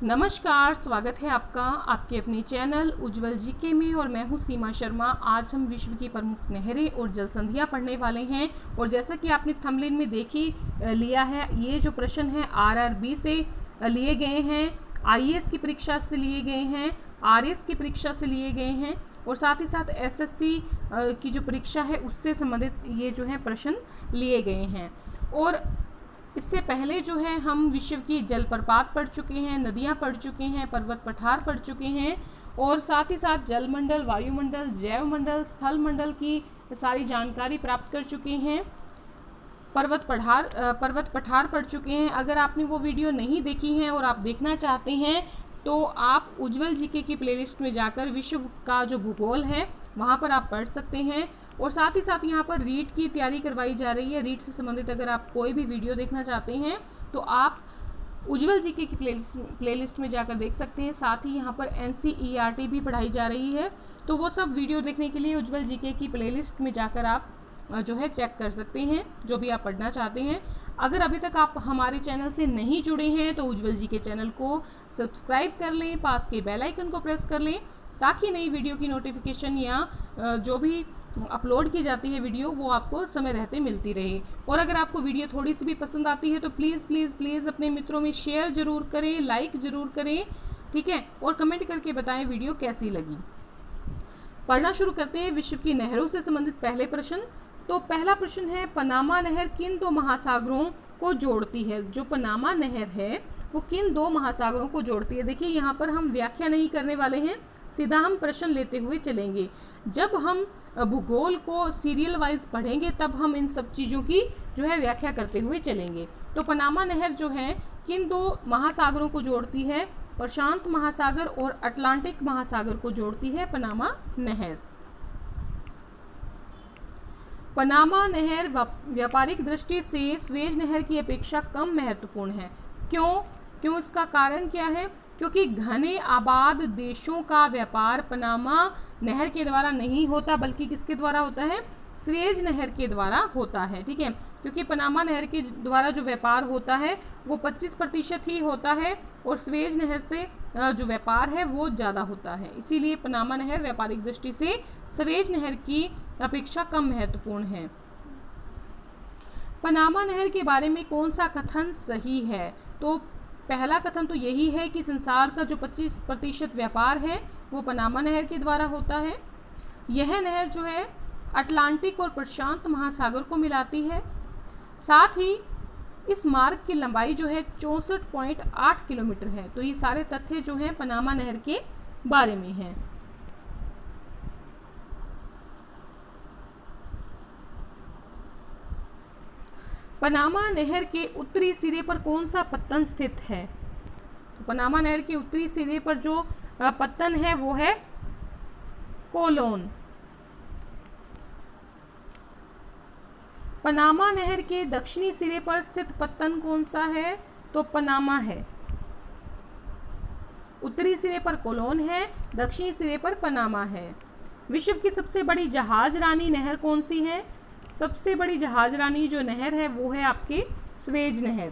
नमस्कार, स्वागत है आपका आपके अपने चैनल उज्जवल जीके में और मैं हूं सीमा शर्मा। आज हम विश्व की प्रमुख नहरें और जल संधियां पढ़ने वाले हैं और जैसा कि आपने थंबनेल में देख ही लिया है, ये जो प्रश्न है आरआरबी से लिए गए हैं, आईएएस की परीक्षा से लिए गए हैं, आरएएस की परीक्षा से लिए गए हैं और साथ ही साथ एसएससी की जो परीक्षा है उससे संबंधित ये जो है प्रश्न लिए गए हैं। और इससे पहले जो है हम विश्व की जलप्रपात पढ़ चुके हैं, नदियां पढ़ चुके हैं, पर्वत पठार पढ़ चुके हैं और साथ ही साथ जलमंडल, वायुमंडल, जैवमंडल, स्थल मंडल की सारी जानकारी प्राप्त कर चुके हैं। पर्वत पठार पढ़ चुके हैं। अगर आपने वो वीडियो नहीं देखी है और आप देखना चाहते हैं तो आप उज्जवल जीके की प्लेलिस्ट में जाकर विश्व का जो भूगोल है वहाँ पर आप पढ़ सकते हैं। और साथ ही साथ यहाँ पर रीट की तैयारी करवाई जा रही है। रीट से संबंधित अगर आप कोई भी वीडियो देखना चाहते हैं तो आप उज्जवल जीके की प्लेलिस्ट में जाकर देख सकते हैं। साथ ही यहाँ पर एनसीईआरटी भी पढ़ाई जा रही है, तो वो सब वीडियो देखने के लिए उज्जवल जीके की प्लेलिस्ट में जाकर आप जो है चेक कर सकते हैं जो भी आप पढ़ना चाहते हैं। अगर अभी तक आप हमारे चैनल से नहीं जुड़े हैं तो उज्जवल जीके चैनल को सब्सक्राइब कर लें, पास के बेल आइकन को प्रेस कर लें ताकि नई वीडियो की नोटिफिकेशन या जो भी अपलोड की जाती है वीडियो वो आपको समय रहते मिलती रहे। और अगर आपको वीडियो थोड़ी सी भी पसंद आती है तो प्लीज़ प्लीज़ प्लीज़ अपने मित्रों में शेयर ज़रूर करें, लाइक ज़रूर करें, ठीक है, और कमेंट करके बताएं वीडियो कैसी लगी। पढ़ना शुरू करते हैं विश्व की नहरों से संबंधित पहले प्रश्न। तो पहला प्रश्न है, पनामा नहर किन दो महासागरों को जोड़ती है? जो पनामा नहर है वो किन दो महासागरों को जोड़ती है? देखिए यहाँ पर हम व्याख्या नहीं करने वाले हैं, सीधा हम प्रश्न लेते हुए चलेंगे। जब हम भूगोल को सीरियल वाइज पढ़ेंगे तब हम इन सब चीज़ों की जो है व्याख्या करते हुए चलेंगे। तो पनामा नहर जो है किन दो महासागरों को जोड़ती है? प्रशांत महासागर और अटलांटिक महासागर को जोड़ती है पनामा नहर। पनामा नहर व्यापारिक दृष्टि से स्वेज नहर की अपेक्षा कम महत्वपूर्ण है। क्यों इसका कारण क्या है? क्योंकि घने आबाद देशों का व्यापार पनामा नहर के द्वारा नहीं होता बल्कि किसके द्वारा होता है? स्वेज नहर के द्वारा होता है, ठीक है। क्योंकि पनामा नहर के द्वारा जो व्यापार होता है वो 25% ही होता है और स्वेज नहर से जो व्यापार है वो ज़्यादा होता है, इसीलिए पनामा नहर व्यापारिक दृष्टि से स्वेज नहर की अपेक्षा कम महत्वपूर्ण है। पनामा नहर के बारे में कौन सा कथन सही है? तो पहला कथन तो यही है कि संसार का जो 25% व्यापार है वो पनामा नहर के द्वारा होता है। यह नहर जो है अटलांटिक और प्रशांत महासागर को मिलाती है। साथ ही इस मार्ग की लंबाई जो है 64.8 किलोमीटर है। तो ये सारे तथ्य जो हैं पनामा नहर के बारे में हैं। पनामा नहर के उत्तरी सिरे पर कौन सा पत्तन स्थित है? तो पनामा नहर के उत्तरी सिरे पर जो पत्तन है वो है कोलोन। पनामा नहर के दक्षिणी सिरे पर स्थित पत्तन कौन सा है? तो पनामा है। उत्तरी सिरे पर कोलोन है, दक्षिणी सिरे पर पनामा है। विश्व की सबसे बड़ी जहाज रानी नहर कौन सी है? सबसे बड़ी जहाज रानी जो नहर है वो है आपकी स्वेज नहर।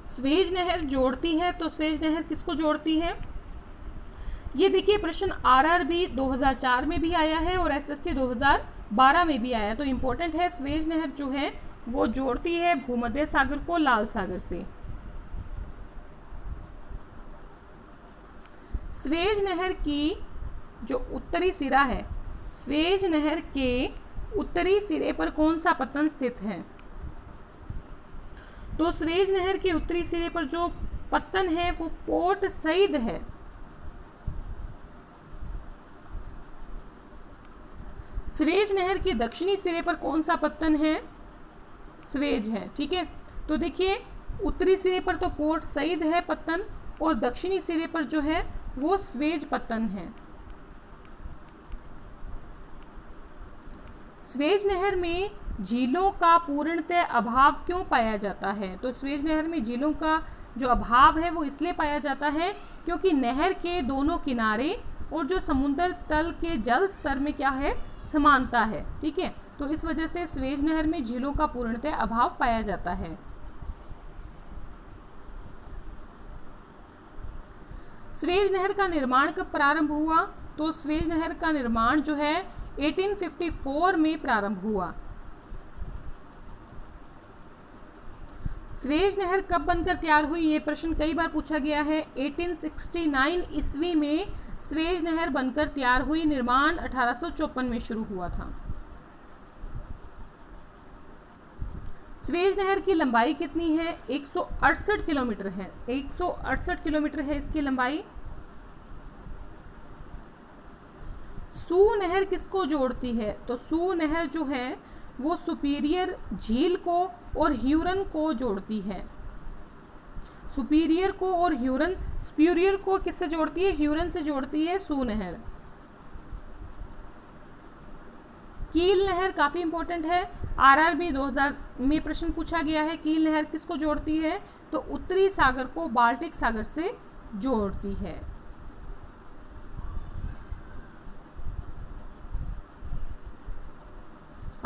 स्वेज नहर जोड़ती है, तो स्वेज नहर किसको जोड़ती है? ये देखिए प्रश्न आरआरबी 2004 में भी आया है और एसएससी 2012 में भी आया है, तो इम्पोर्टेंट है। स्वेज नहर जो है वो जोड़ती है भूमध्य सागर को लाल सागर से। स्वेज नहर की जो उत्तरी सिरा है, स्वेज नहर के उत्तरी सिरे पर कौन सा पत्तन स्थित है? तो स्वेज नहर के उत्तरी सिरे पर जो पत्तन है वो पोर्ट सईद है। स्वेज नहर के दक्षिणी सिरे पर कौन सा पत्तन है? स्वेज है, ठीक है। तो देखिए उत्तरी सिरे पर तो पोर्ट सईद है पत्तन और दक्षिणी सिरे पर जो है वो स्वेज पत्तन है। स्वेज नहर में झीलों का पूर्णतः अभाव क्यों पाया जाता है? तो स्वेज नहर में झीलों का जो अभाव है वो इसलिए पाया जाता है क्योंकि नहर के दोनों किनारे और जो समुद्र तल के जल स्तर में क्या है? समानता है, ठीक है। तो इस वजह से स्वेज नहर में झीलों का पूर्णतः अभाव पाया जाता है। स्वेज नहर का निर्माण कब प्रारंभ हुआ? तो स्वेज नहर का निर्माण जो है 1854 में प्रारंभ हुआ। स्वेज नहर कब बनकर तैयार हुई? ये प्रश्न कई बार पूछा गया है। 1869 ईस्वी में स्वेज नहर बनकर तैयार हुई। निर्माण 1854 में शुरू हुआ था। स्वेज नहर की लंबाई कितनी है? 168 किलोमीटर है। 168 किलोमीटर है इसकी लंबाई। सू नहर किसको जोड़ती है? तो सू नहर जो है वो सुपीरियर झील को और ह्यूरन को जोड़ती है। सुपीरियर को और ह्यूरन, सुपीरियर को किससे जोड़ती है? ह्यूरन से जोड़ती है सू नहर। कील नहर काफी इंपॉर्टेंट है। आरआरबी 2000 में प्रश्न पूछा गया है। कील नहर किसको जोड़ती है? तो उत्तरी सागर को बाल्टिक सागर से जोड़ती है।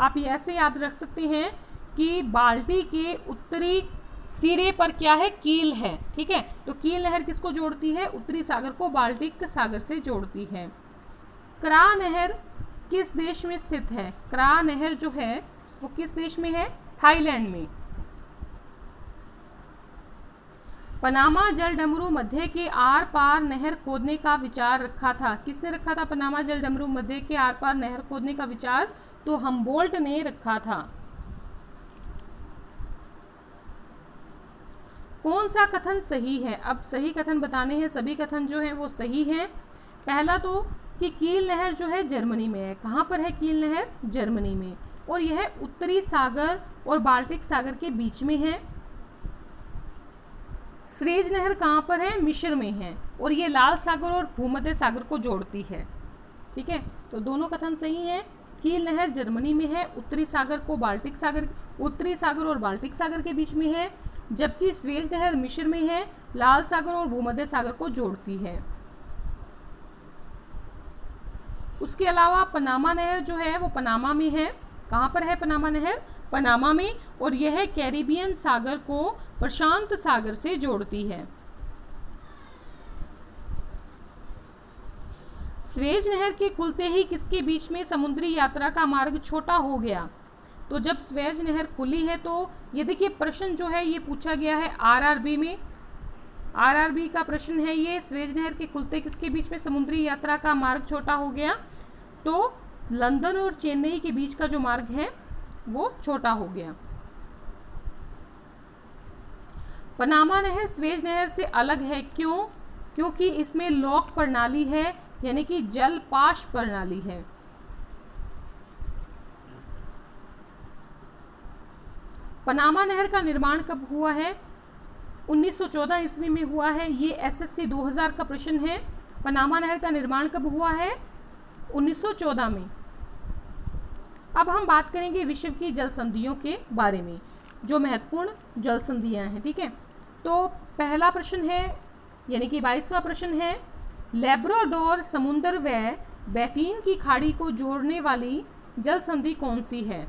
आप ऐसे याद रख सकते हैं कि बाल्टी के उत्तरी सिरे पर क्या है? कील है। ठीक है, तो कील नहर किसको जोड़ती है? उत्तरी सागर को बाल्टिक सागर से जोड़ती है। क्रा नहर किस देश में स्थित है? क्रा नहर जो है वो किस देश में है? थाईलैंड में। पनामा जल डमरू मध्य के आर पार नहर खोदने का विचार रखा था। किसने रखा था पनामा जल डमरू मध्य के आर पार नहर खोदने का विचार? तो हम्बोल्ट ने रखा था। कौन सा कथन सही है? अब सही कथन बताने हैं। सभी कथन जो हैं वो सही हैं। पहला तो कि कील नहर जो है जर्मनी में है। कहाँ पर है कील नहर? जर्मनी में। और यह उत्तरी सागर और बाल्टिक सागर के बीच में है। स्वेज नहर कहाँ पर है? मिस्र में है। और ये लाल सागर और भूमध्य सागर को जोड़ती है। ठीक है, तो दोनों कथन सही हैं। कील नहर जर्मनी में है, उत्तरी सागर को बाल्टिक सागर, उत्तरी सागर और बाल्टिक सागर के बीच में है, जबकि स्वेज नहर मिस्र में है, लाल सागर और भूमध्य सागर को जोड़ती है। उसके अलावा पनामा नहर जो है वो पनामा में है। कहाँ पर है पनामा नहर? पनामा में। और यह कैरिबियन सागर को प्रशांत सागर से जोड़ती है। स्वेज नहर के खुलते ही किसके बीच में समुद्री यात्रा का मार्ग छोटा हो गया? तो जब स्वेज नहर खुली है तो ये देखिए प्रश्न जो है ये पूछा गया है आरआरबी में। आरआरबी का प्रश्न है ये, स्वेज नहर के खुलते किसके बीच में समुद्री यात्रा का मार्ग छोटा हो गया? तो लंदन और चेन्नई के बीच का जो मार्ग है वो छोटा हो गया। पनामा नहर स्वेज नहर से अलग है, क्यों? क्योंकि इसमें लॉक्ड प्रणाली है, यानी कि जल पाश प्रणाली है। पनामा नहर का निर्माण कब हुआ है? 1914 ईस्वी में हुआ है। ये एसएससी 2000 का प्रश्न है। पनामा नहर का निर्माण कब हुआ है? 1914 में। अब हम बात करेंगे विश्व की जल संधियों के बारे में, जो महत्वपूर्ण जल संधियां हैं। ठीक है, तो पहला प्रश्न है यानी कि 22वां प्रश्न है, लैब्राडोर समुद्र व बैफिन की खाड़ी को जोड़ने वाली जल संधि कौन सी है?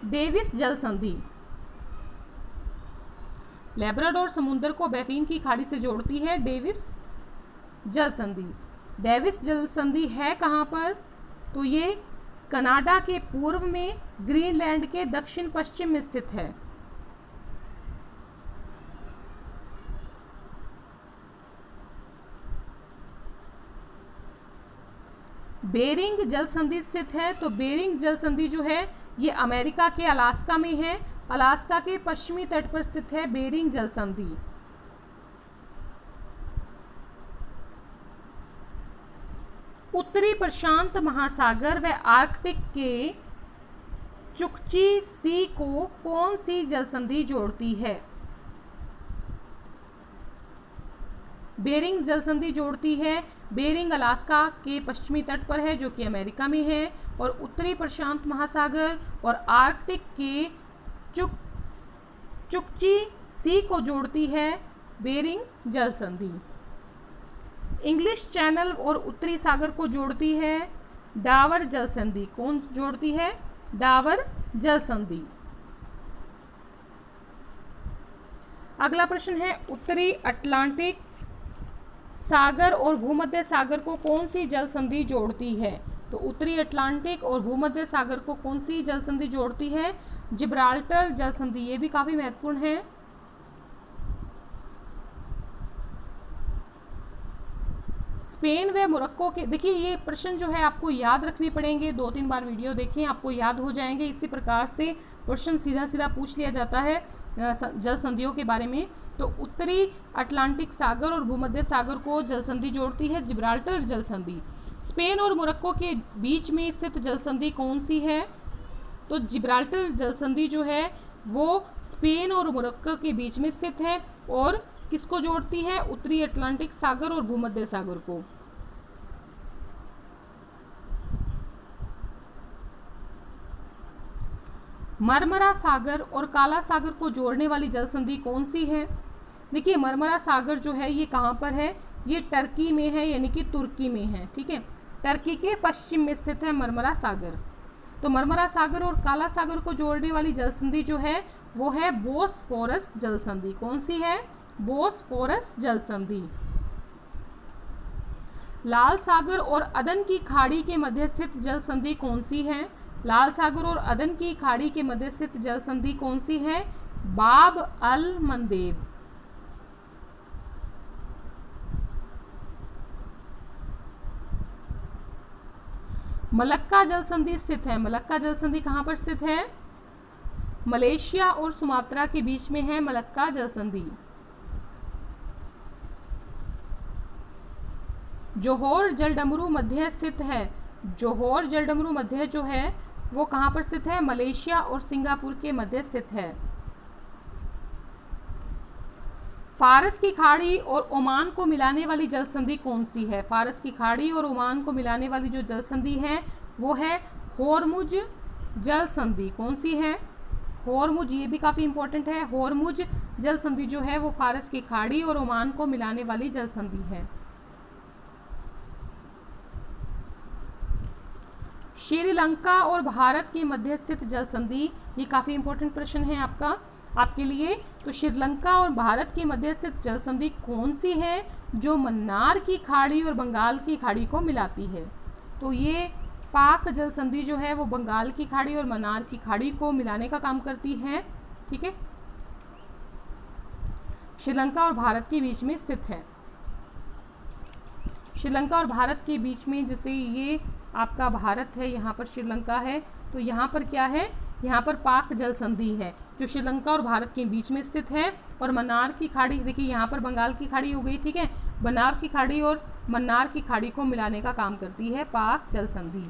डेविस जल संधि। लैब्राडोर समुद्र को बैफिन की खाड़ी से जोड़ती है डेविस जल संधि। डेविस जल संधि है कहाँ पर? तो ये कनाडा के पूर्व में ग्रीनलैंड के दक्षिण पश्चिम में स्थित है। बेरिंग जल संधि स्थित है। तो बेरिंग जल संधि जो है ये अमेरिका के अलास्का में है। अलास्का के पश्चिमी तट पर स्थित है बेरिंग जल संधि। उत्तरी प्रशांत महासागर व आर्कटिक के चुकची सी को कौन सी जल संधि जोड़ती है? बेरिंग जल संधि जोड़ती है। बेरिंग अलास्का के पश्चिमी तट पर है जो कि अमेरिका में है, और उत्तरी प्रशांत महासागर और आर्कटिक के चुकची सी को जोड़ती है बेरिंग जल संधि। इंग्लिश चैनल और उत्तरी सागर को जोड़ती है डावर जल संधि। कौन जोड़ती है? डावर जल संधि। अगला प्रश्न है, उत्तरी अटलांटिक सागर और भूमध्य सागर को कौन सी जल संधि जोड़ती है? तो उत्तरी अटलांटिक और भूमध्य सागर को कौन सी जल संधि जोड़ती है? जिब्राल्टर जल संधि। ये भी काफी महत्वपूर्ण है। स्पेन व मोरक्को के, देखिए ये प्रश्न जो है आपको याद रखने पड़ेंगे, 2-3 बार वीडियो देखें, आपको याद हो जाएंगे। इसी प्रकार से क्वेश्चन सीधा सीधा पूछ लिया जाता है जल संधियों के बारे में। तो उत्तरी अटलांटिक सागर और भूमध्य सागर को जल संधि जोड़ती है जिब्राल्टर जल संधि। स्पेन और मोरक्को के बीच में स्थित जल संधि कौन सी है? तो जिब्राल्टर जल संधि जो है वो स्पेन और मोरक्को के बीच में स्थित है और किसको जोड़ती है? उत्तरी अटलांटिक सागर और भूमध्य सागर को। मरमरा सागर और काला सागर को जोड़ने वाली जल संधि कौन सी है? देखिए मरमरा सागर जो है ये कहाँ पर है? ये टर्की में है, यानी कि तुर्की में है। ठीक है, टर्की के पश्चिम में स्थित है मरमरा सागर। तो मरमरा सागर और काला सागर को जोड़ने वाली जल संधि जो है वो है बोस्फोरस जल संधि। कौन सी है? बोस्फोरस जल संधि। लाल सागर और अदन की खाड़ी के मध्य स्थित जल संधि कौन सी है? लाल सागर और अदन की खाड़ी के मध्य स्थित जल संधि कौन सी है? बाब अल मंदेब। मलक्का जल संधि स्थित है। मलक्का जल संधि कहां पर स्थित है? मलेशिया और सुमात्रा के बीच में है मलक्का जल संधि। जोहोर जलडमरू मध्य स्थित है। जोहोर जलडमरू मध्य जो है वो कहां पर स्थित है? मलेशिया और सिंगापुर के मध्य स्थित है। फारस की खाड़ी और ओमान को मिलाने वाली जल संधि कौन सी है? फारस की खाड़ी और ओमान को मिलाने वाली जो जल संधि है वो है होर्मुज जल संधि। कौन सी है? होर्मुज। ये भी काफी इंपॉर्टेंट है। होर्मुज जल संधि जो है वो फारस की खाड़ी और ओमान को मिलाने वाली जल संधि है। श्रीलंका और भारत के मध्य स्थित जल संधि, ये काफी इंपॉर्टेंट प्रश्न है आपके लिए। तो श्रीलंका और भारत के मध्य स्थित जल संधि कौन सी है जो मन्नार की खाड़ी और बंगाल की खाड़ी को मिलाती है? तो ये पाक जल संधि जो है वो बंगाल की खाड़ी और मन्नार की खाड़ी को मिलाने का काम करती है। ठीक है, श्रीलंका और भारत के बीच में स्थित है। श्रीलंका और भारत के बीच में, जैसे ये आपका भारत है, यहाँ पर श्रीलंका है, तो यहाँ पर क्या है? यहाँ पर पाक जल संधि है जो श्रीलंका और भारत के बीच में स्थित है। और मन्नार की खाड़ी, देखिए यहाँ पर बंगाल की खाड़ी हो गई। ठीक है, मन्नार की खाड़ी और मन्नार की खाड़ी को मिलाने का काम करती है पाक जल संधि।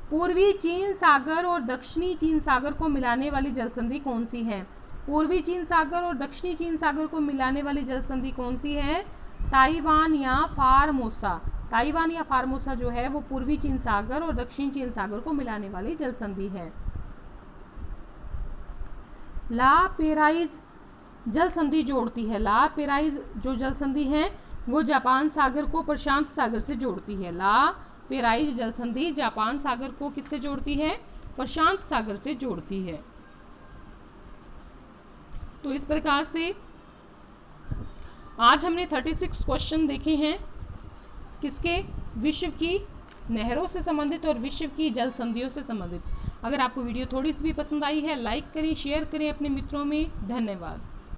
पूर्वी चीन सागर और दक्षिणी चीन सागर को मिलाने वाली जल संधि कौन सी है? पूर्वी चीन सागर और दक्षिणी चीन सागर को मिलाने वाली जल संधि कौन सी है? ताइवान या फार्मोसा। ताइवान या फार्मोसा जो है वो पूर्वी चीन सागर और दक्षिणी चीन सागर को मिलाने वाली जल संधि है। ला पेराइज जल संधि जोड़ती है। ला पेराइज जो जल संधि है वो जापान सागर को प्रशांत सागर से जोड़ती है। ला पेराइज जल संधि जापान सागर को किससे जोड़ती है? प्रशांत सागर से जोड़ती है। तो इस प्रकार से आज हमने 36 क्वेश्चन देखे हैं, किसके? विश्व की नहरों से संबंधित और विश्व की जल संधियों से संबंधित। अगर आपको वीडियो थोड़ी सी भी पसंद आई है, लाइक करें, शेयर करें अपने मित्रों में। धन्यवाद।